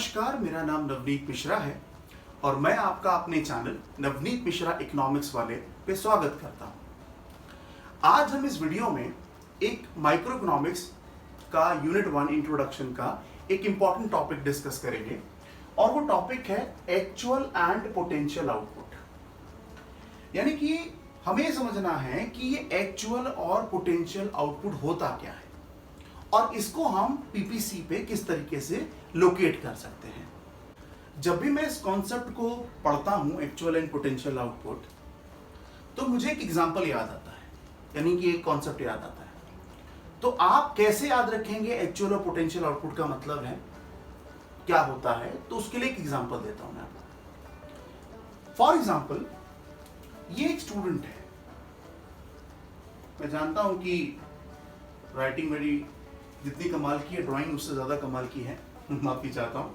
नमस्कार, मेरा नाम नवनीत मिश्रा है और मैं आपका अपने चैनल नवनीत मिश्रा इकोनॉमिक्स वाले पे स्वागत करता हूं। आज हम इस वीडियो में एक माइक्रो इकोनॉमिक्स का यूनिट 1 इंट्रोडक्शन का एक इंपॉर्टेंट टॉपिक डिस्कस करेंगे और वो टॉपिक है एक्चुअल एंड पोटेंशियल आउटपुट। यानी कि हमें समझना है कि ये एक्चुअल और पोटेंशियल आउटपुट होता क्या है और इसको हम पीपीसी पे किस तरीके से लोकेट कर सकते हैं। जब भी मैं इस कॉन्सेप्ट को पढ़ता हूं एक्चुअल एंड पोटेंशियल आउटपुट, तो मुझे एक एग्जांपल याद आता है, यानी कि एक कॉन्सेप्ट याद आता है। तो आप कैसे याद रखेंगे एक्चुअल और पोटेंशियल आउटपुट का मतलब है क्या होता है, तो उसके लिए एक एग्जांपल देता हूं मैं आपको। फॉर एग्जांपल, ये एक स्टूडेंट है। मैं जानता हूं कि राइटिंग मेरी जितनी कमाल की है, ड्राइंग उससे ज्यादा कमाल की है, माफी चाहता हूं।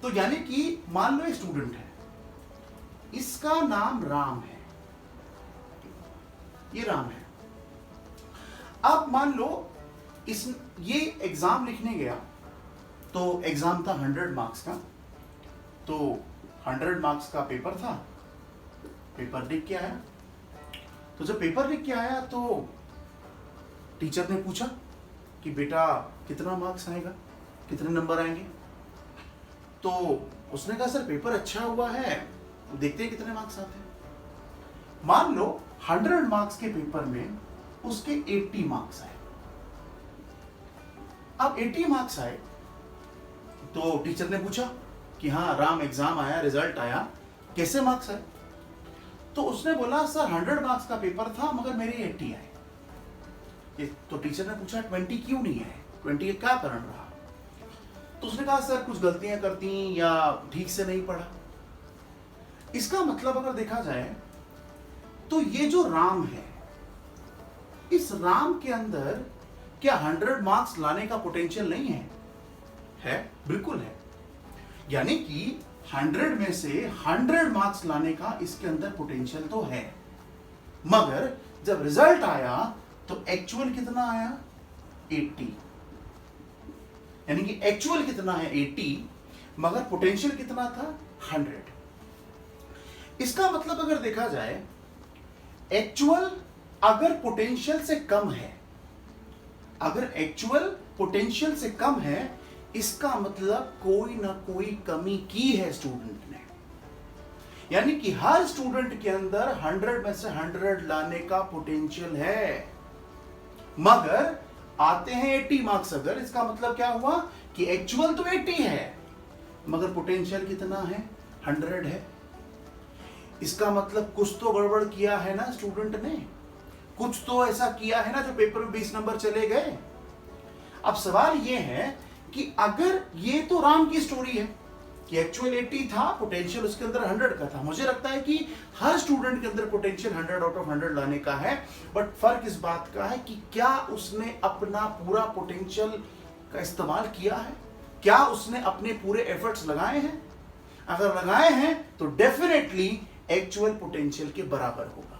तो यानी कि मान लो एक स्टूडेंट है, इसका नाम राम है, ये राम है। अब मान लो ये एग्जाम लिखने गया, तो एग्जाम था 100 मार्क्स का, तो 100 मार्क्स का पेपर था। पेपर लिख के आया, तो जब पेपर लिख के आया तो टीचर ने पूछा कि बेटा कितना मार्क्स आएगा, कितने नंबर आएंगे। तो उसने कहा सर पेपर अच्छा हुआ है, देखते हैं कितने मार्क्स आते हैं। मान लो 100 मार्क्स के पेपर में उसके 80 मार्क्स आए। अब 80 मार्क्स आए तो टीचर ने पूछा कि हाँ राम एग्जाम आया, रिजल्ट आया, कैसे मार्क्स आए। तो उसने बोला सर 100 मार्क्स का पेपर था मगर मेरे 80 आए। तो टीचर ने पूछा 20 क्यों नहीं है, 20 क्या कारण रहा। तो उसने कहा सर कुछ गलतियां करती या ठीक से नहीं पढ़ा। इसका मतलब अगर देखा जाए तो ये जो राम है, इस राम के अंदर क्या 100 मार्क्स लाने का पोटेंशियल नहीं है? है, बिल्कुल है। यानी कि 100 में से 100 मार्क्स लाने का इसके अंदर पोटेंशियल तो है, मगर जब रिजल्ट आया तो एक्चुअल कितना आया? 80। यानी कि एक्चुअल कितना है? 80, मगर पोटेंशियल कितना था? 100। इसका मतलब अगर देखा जाए, एक्चुअल अगर पोटेंशियल से कम है, अगर एक्चुअल पोटेंशियल से कम है, इसका मतलब कोई ना कोई कमी की है स्टूडेंट ने। यानी कि हर स्टूडेंट के अंदर 100 में से 100 लाने का पोटेंशियल है, मगर आते हैं 80 मार्क्स। अगर इसका मतलब क्या हुआ कि एक्चुअल तो 80 है मगर पोटेंशियल कितना है? 100 है। इसका मतलब कुछ तो गड़बड़ किया है ना स्टूडेंट ने, कुछ तो ऐसा किया है ना जो पेपर में 20 नंबर चले गए। अब सवाल यह है कि अगर ये तो राम की स्टोरी है कि एक्चुअल 80 था, पोटेंशियल उसके अंदर 100 का था। मुझे लगता है कि हर स्टूडेंट के अंदर पोटेंशियल 100 आउट ऑफ 100 लाने का है, बट फर्क इस बात का है कि क्या उसने अपना पूरा पोटेंशियल का इस्तेमाल किया है, क्या उसने अपने पूरे एफर्ट्स लगाए हैं। अगर लगाए हैं तो डेफिनेटली एक्चुअल पोटेंशियल के बराबर होगा।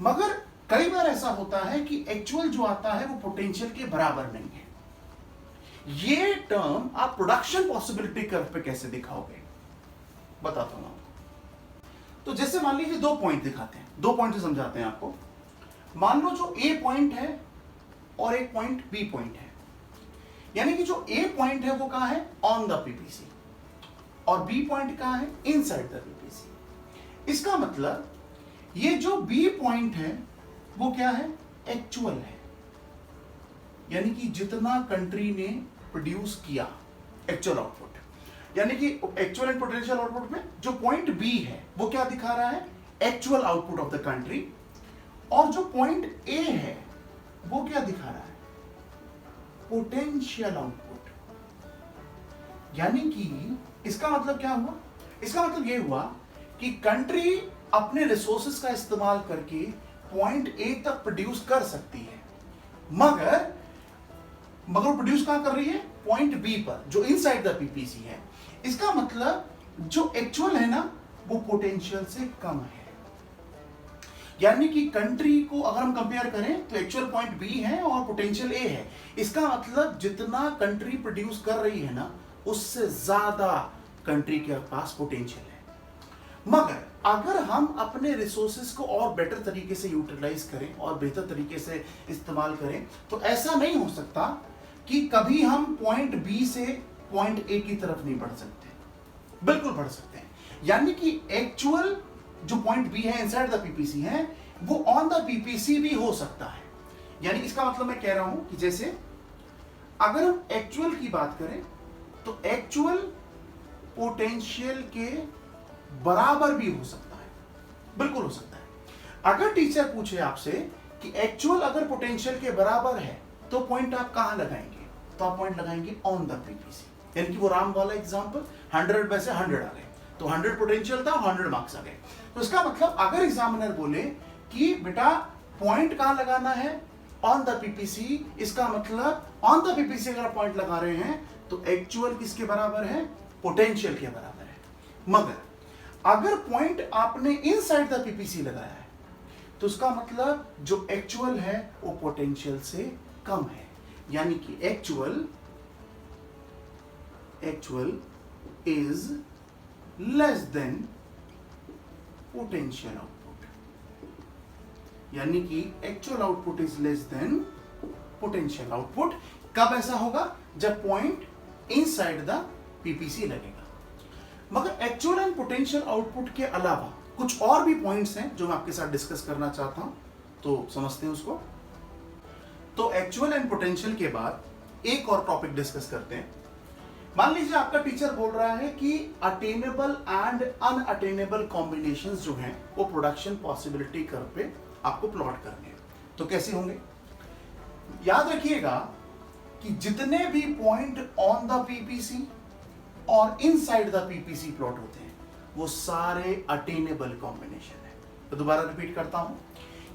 मगर कई बार ऐसा होता है कि एक्चुअल जो आता है वो पोटेंशियल के बराबर नहीं है। ये टर्म आप प्रोडक्शन पॉसिबिलिटी कर्व पे कैसे दिखाओगे, बताता हूं आपको। तो जैसे मान लीजिए 2 पॉइंट दिखाते हैं, 2 पॉइंट से समझाते हैं आपको। मान लो जो ए पॉइंट है और एक पॉइंट बी पॉइंट है। यानी कि जो ए पॉइंट है वो कहां है? ऑन द पीपीसी, और बी पॉइंट कहां है? Inside the PPC. इसका मतलब ये जो बी पॉइंट है वो क्या है? एक्चुअल है। यानी कि जितना कंट्री ने प्रोड्यूस किया एक्चुअल आउटपुट, यानी कि एक्चुअल एंड पोटेंशियल आउटपुट में जो पॉइंट बी है वो क्या दिखा रहा है? Actual output of the country. और जो पॉइंट ए है वो क्या दिखा रहा है? Potential output. यानी कि इसका मतलब क्या हुआ? इसका मतलब ये हुआ कि कंट्री अपने रिसोर्सेस का इस्तेमाल करके पॉइंट ए तक प्रोड्यूस कर सकती है, मगर प्रोड्यूस कहां कर रही है? पॉइंट बी पर, जो इनसाइड द पीपीसी है। इसका मतलब जो एक्चुअल है ना वो पोटेंशियल से कम है। यानी कि कंट्री को अगर हम कंपेयर करें तो एक्चुअल पॉइंट बी है और पोटेंशियल ए है। इसका मतलब जितना कंट्री प्रोड्यूस कर रही है ना उससे ज्यादा कंट्री के पास पोटेंशियल है। मगर अगर हम अपने रिसोर्सेज को और बेटर तरीके से यूटिलाइज करें और बेहतर तरीके से इस्तेमाल करें, तो ऐसा नहीं हो सकता कि कभी हम पॉइंट बी से पॉइंट ए की तरफ नहीं बढ़ सकते। बिल्कुल बढ़ सकते हैं। यानी कि एक्चुअल जो पॉइंट बी है इनसाइड द पीपीसी है, वो ऑन द पीपीसी भी हो सकता है। यानी इसका मतलब मैं कह रहा हूं कि जैसे अगर हम एक्चुअल की बात करें तो एक्चुअल पोटेंशियल के बराबर भी हो सकता है, बिल्कुल हो सकता है। अगर टीचर पूछे आपसे कि एक्चुअल अगर पोटेंशियल के बराबर है तो पॉइंट आप कहां लगाएंगे, तो आप पॉइंट लगाएंगे ऑन द पीपीसी। यानी कि वो राम वाला एग्जांपल 100 में से 100 आ गए, तो 100 पोटेंशियल था, 100 मार्क्स आ गए। तो इसका मतलब अगर एग्जामिनर बोले कि बेटा पॉइंट कहां लगाना है, ऑन द पीपीसी, इसका मतलब ऑन द पीपीसी अगर पॉइंट लगा रहे हैं तो एक्चुअल किसके बराबर है, पोटेंशियल के बराबर है। मगर अगर पॉइंट आपने इनसाइड द पीपीसी लगाया है तो उसका मतलब जो एक्चुअल है वो पोटेंशियल से कम है। यानी कि actual is less than potential output. यानी कि actual output is less than potential output. कब ऐसा होगा, जब पॉइंट इनसाइड द पीपीसी लगेगा। मगर एक्चुअल एंड पोटेंशियल आउटपुट के अलावा कुछ और भी पॉइंट्स हैं जो मैं आपके साथ डिस्कस करना चाहता हूं, तो समझते हैं उसको। तो एक्चुअल एंड पोटेंशियल के बाद एक और टॉपिक डिस्कस करते हैं। मान लीजिए आपका टीचर बोल रहा है कि अटेनेबल एंड अनअटेनेबल कॉम्बिनेशंस जो हैं वो प्रोडक्शन पॉसिबिलिटी कर्व पे आपको प्लॉट करने हैं। तो कैसे होंगे, याद रखिएगा कि जितने भी पॉइंट ऑन द पीपीसी और इनसाइड द पीपीसी प्लॉट होते हैं वो सारे अटेनेबल कॉम्बिनेशन है। तो दोबारा रिपीट करता हूं,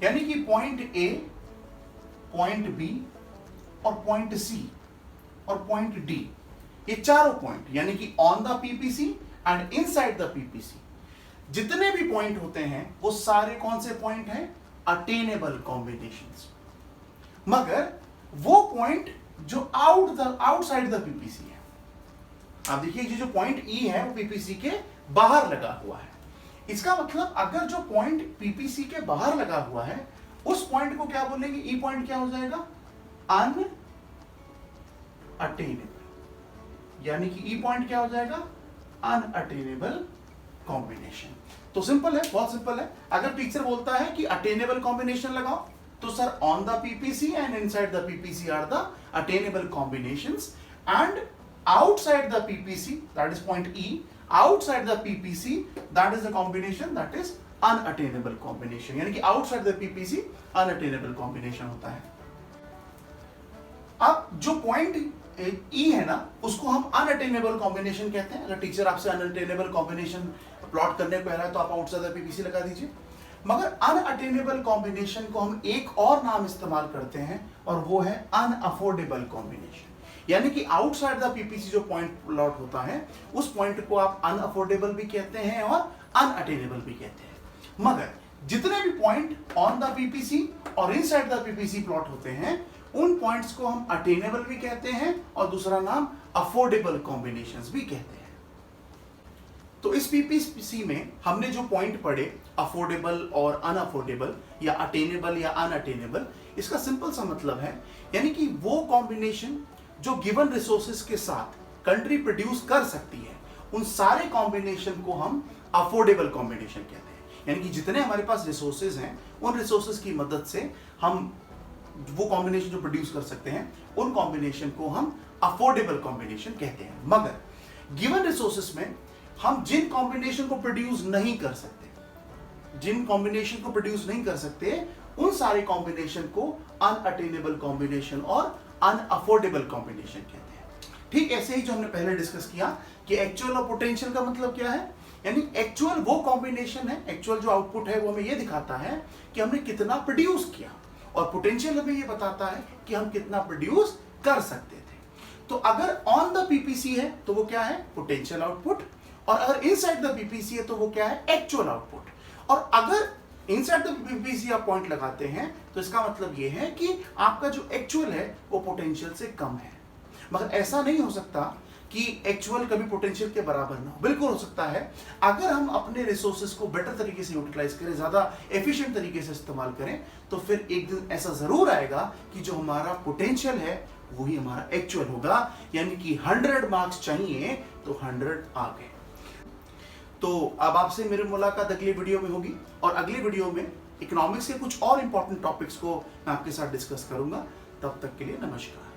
यानी कि पॉइंट ए, पॉइंट बी और पॉइंट सी और पॉइंट डी, ये चारों पॉइंट यानी कि on the PPC and inside the PPC जितने भी पॉइंट होते हैं वो सारे कौन से पॉइंट हैं, अटेनेबल कॉम्बिनेशंस। मगर वो पॉइंट जो आउटसाइड द पीपीसी है, आप देखिए जो पॉइंट ई है वो पीपीसी के बाहर लगा हुआ है। इसका मतलब अगर जो पॉइंट पीपीसी के बाहर लगा हुआ है उस पॉइंट को क्या बोलेंगे, ई पॉइंट क्या हो जाएगा, अनअटेनेबल। यानी कि ई पॉइंट क्या हो जाएगा, अनअटेनेबल कॉम्बिनेशन। तो सिंपल है, बहुत सिंपल है। अगर टीचर बोलता है कि अटेनेबल कॉम्बिनेशन लगाओ तो sir on the PPC and inside the PPC are the attainable combinations, and outside the PPC, that is point E, outside the PPC, that is the combination that is unattainable combination। यानी कि outside the PPC unattainable combination होता है। अब जो point E है ना, उसको हम unattainable combination कहते हैं। अगर टीचर आपसे unattainable combination प्लॉट करने को कह रहा है तो आप outside the PPC लगा दीजिए। मगर unattainable combination को हम एक और नाम इस्तेमाल करते हैं और वो है unaffordable combination। यानी कि आउटसाइड द पीपीसी जो पॉइंट प्लॉट होता है उस पॉइंट को आप अनअफोर्डेबल भी कहते हैं और अनअटेनेबल भी कहते हैं। मगर जितने भी पॉइंट ऑन द पीपीसी और इनसाइड द पीपीसी प्लॉट होते हैं उन पॉइंट्स को हम अटेनेबल भी कहते हैं और दूसरा नाम अफोर्डेबल कॉम्बिनेशंस भी कहते हैं। तो इस पीपीसी में हमने जो पॉइंट पढ़े अफोर्डेबल और अनअफोर्डेबल या अटेनेबल या अनअटेनेबल, इसका सिंपल सा मतलब है यानी कि वो कॉम्बिनेशन जो गिवन रिसोर्सेज के साथ कंट्री प्रोड्यूस कर सकती है उन सारे कॉम्बिनेशन को हम अफोर्डेबल कॉम्बिनेशन कहते हैं। यानी कि जितने हमारे पास रिसोर्सेज हैं उन रिसोर्सेज की मदद से हम वो कॉम्बिनेशन जो प्रोड्यूस कर सकते हैं उन कॉम्बिनेशन को हम अफोर्डेबल कॉम्बिनेशन कहते हैं। मगर गिवन रिसोर्सेज में हम जिन कॉम्बिनेशन को प्रोड्यूस नहीं कर सकते उन सारे कॉम्बिनेशन को अनअटेनेबल कॉम्बिनेशन और अनअफोर्डेबल कॉम्बिनेशन कहते हैं। ठीक ऐसे ही जो हमने पहले डिस्कस किया कि एक्चुअल और पोटेंशियल का मतलब क्या है, यानी एक्चुअल वो कॉम्बिनेशन है, एक्चुअल जो आउटपुट है वो हमें ये दिखाता है कि हमने कितना प्रोड्यूस किया, और पोटेंशियल हमें ये बताता है कि हम कितना प्रोड्यूस कर सकते थे। तो अगर ऑन द पीपीसी है तो वो क्या है, पोटेंशियल आउटपुट, और अगर इनसाइड द पीपीसी है तो वो क्या है, एक्चुअल आउटपुट। और अगर इनसाइड द पीपीसी आप पॉइंट लगाते हैं तो इसका मतलब यह है कि आपका जो एक्चुअल है वो पोटेंशियल से कम है। मगर ऐसा नहीं हो सकता कि एक्चुअल कभी पोटेंशियल के बराबर ना हो, बिल्कुल हो सकता है। अगर हम अपने रिसोर्सेज को बेटर तरीके से यूटिलाइज करें, ज्यादा एफिशिएंट तरीके से इस्तेमाल करें, तो फिर एक दिन ऐसा जरूर आएगा कि जो हमारा पोटेंशियल है वही हमारा एक्चुअल होगा, यानी कि 100 मार्क्स चाहिए तो 100 आ गए। तो अब आपसे मेरी मुलाकात अगली वीडियो में होगी, और अगली वीडियो में इकोनॉमिक्स के कुछ और इंपॉर्टेंट टॉपिक्स को मैं आपके साथ डिस्कस करूंगा। तब तक के लिए नमस्कार।